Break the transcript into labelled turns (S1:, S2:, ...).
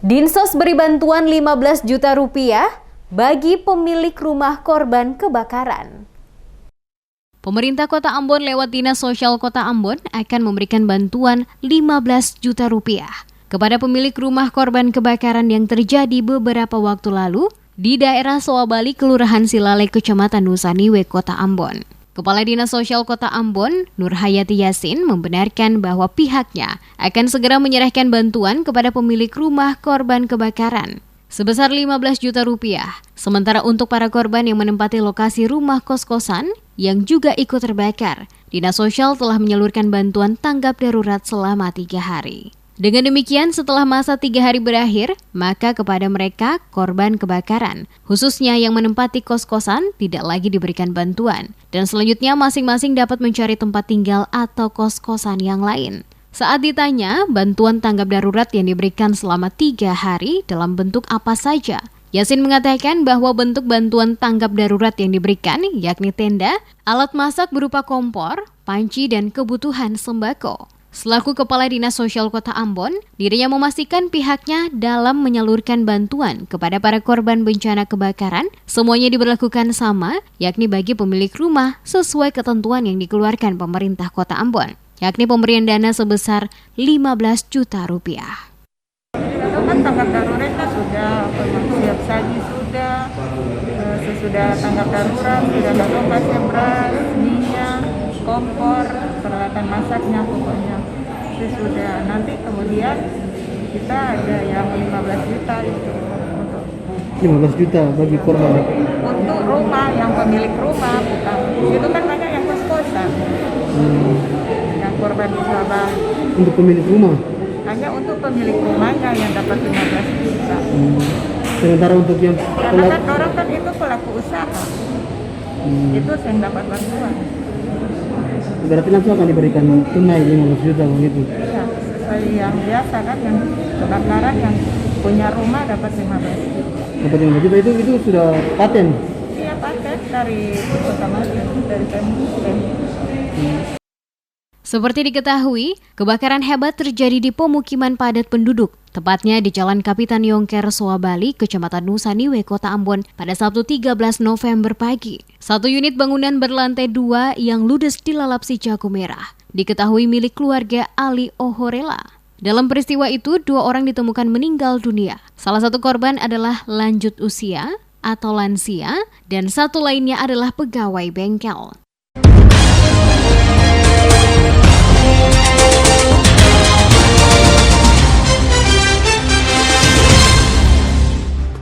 S1: Dinsos beri bantuan 15 juta rupiah bagi pemilik rumah korban kebakaran. Pemerintah Kota Ambon lewat Dinas Sosial Kota Ambon akan memberikan bantuan 15 juta rupiah kepada pemilik rumah korban kebakaran yang terjadi beberapa waktu lalu di daerah Soabali, Kelurahan Silale, Kecamatan Nusaniwe, Kota Ambon. Kepala Dinas Sosial Kota Ambon, Nur Hayati Yasin, membenarkan bahwa pihaknya akan segera menyerahkan bantuan kepada pemilik rumah korban kebakaran sebesar 15 juta rupiah. Sementara untuk para korban yang menempati lokasi rumah kos-kosan yang juga ikut terbakar, Dinas Sosial telah menyalurkan bantuan tanggap darurat selama 3 hari. Dengan demikian, setelah masa 3 hari berakhir, maka kepada mereka korban kebakaran, khususnya yang menempati kos-kosan, tidak lagi diberikan bantuan. Dan selanjutnya masing-masing dapat mencari tempat tinggal atau kos-kosan yang lain. Saat ditanya, bantuan tanggap darurat yang diberikan selama 3 hari dalam bentuk apa saja? Yasin mengatakan bahwa bentuk bantuan tanggap darurat yang diberikan yakni tenda, alat masak berupa kompor, panci, dan kebutuhan sembako. Selaku Kepala Dinas Sosial Kota Ambon, dirinya memastikan pihaknya dalam menyalurkan bantuan kepada para korban bencana kebakaran, semuanya diberlakukan sama, yakni bagi pemilik rumah sesuai ketentuan yang dikeluarkan pemerintah Kota Ambon, yakni pemberian dana sebesar 15 juta rupiah.
S2: Kan tanggap daruratnya sudah, siap saji sudah, sesudah tanggap darurat, sudah ada obatnya, beras, minyak, kompor, peralatan masaknya pokoknya sudah. Nanti kemudian kita ada yang 15 juta itu untuk
S3: 15 juta bagi korban
S2: untuk rumah, yang pemilik rumah, bukan itu kan banyak yang kos-kosan yang korban disabah.
S3: Untuk pemilik rumah
S2: Hanya untuk pemilik rumahnya yang dapat 15 juta.
S3: Sementara untuk yang
S2: Karena kan orang kan itu pelaku usaha, itu yang dapat bantuan.
S3: Berarti langsung akan diberikan tunai 15 juta begitu?
S2: Ya, sesuai yang biasa kan, yang kebakaran yang punya rumah dapat 15 juta.
S3: Dapat 15 juta itu sudah paten?
S2: Iya, paten dari Kota Madiun, dari Pemprov.
S1: Seperti diketahui, kebakaran hebat terjadi di pemukiman padat penduduk, tepatnya di Jalan Kapitan Yongker, Soabali, Kecamatan Nusaniwe, Kota Ambon pada Sabtu 13 November pagi. Satu unit bangunan berlantai 2 yang ludes dilalap si jago merah, diketahui milik keluarga Ali Ohorela. Dalam peristiwa itu, 2 orang ditemukan meninggal dunia. Salah satu korban adalah lanjut usia atau lansia, dan satu lainnya adalah pegawai bengkel.